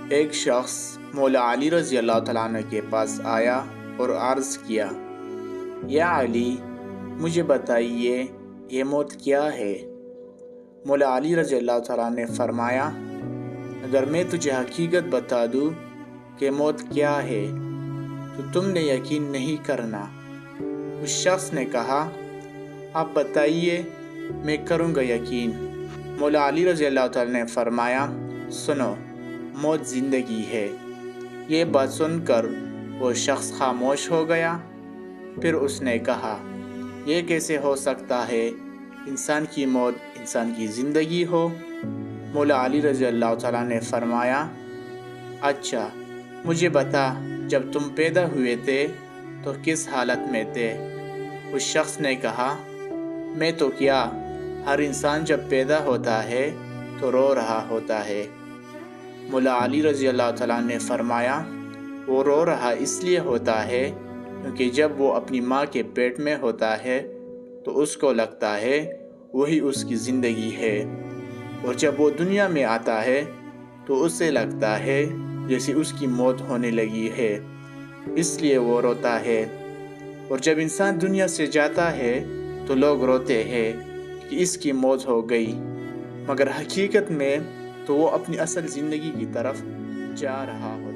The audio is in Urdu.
ایک شخص مولا علی رضی اللہ تعالیٰ عنہ کے پاس آیا اور عرض کیا، یا علی، مجھے بتائیے یہ موت کیا ہے؟ مولا علی رضی اللہ تعالیٰ نے فرمایا، اگر میں تجھے حقیقت بتا دوں کہ موت کیا ہے تو تم نے یقین نہیں کرنا۔ اس شخص نے کہا، آپ بتائیے، میں کروں گا یقین۔ مولا علی رضی اللہ تعالیٰ نے فرمایا، سنو، موت زندگی ہے۔ یہ بات سن کر وہ شخص خاموش ہو گیا۔ پھر اس نے کہا، یہ کیسے ہو سکتا ہے انسان کی موت انسان کی زندگی ہو؟ مولا علی رضی اللہ تعالیٰ نے فرمایا، اچھا مجھے بتا، جب تم پیدا ہوئے تھے تو کس حالت میں تھے؟ اس شخص نے کہا، میں تو کیا، ہر انسان جب پیدا ہوتا ہے تو رو رہا ہوتا ہے۔ مولا علی رضی اللہ تعالیٰ نے فرمایا، وہ رو رہا اس لیے ہوتا ہے کیونکہ جب وہ اپنی ماں کے پیٹ میں ہوتا ہے تو اس کو لگتا ہے وہی اس کی زندگی ہے، اور جب وہ دنیا میں آتا ہے تو اسے لگتا ہے جیسے اس کی موت ہونے لگی ہے، اس لیے وہ روتا ہے۔ اور جب انسان دنیا سے جاتا ہے تو لوگ روتے ہیں کہ اس کی موت ہو گئی، مگر حقیقت میں تو وہ اپنی اصل زندگی کی طرف جا رہا ہوتا ہے۔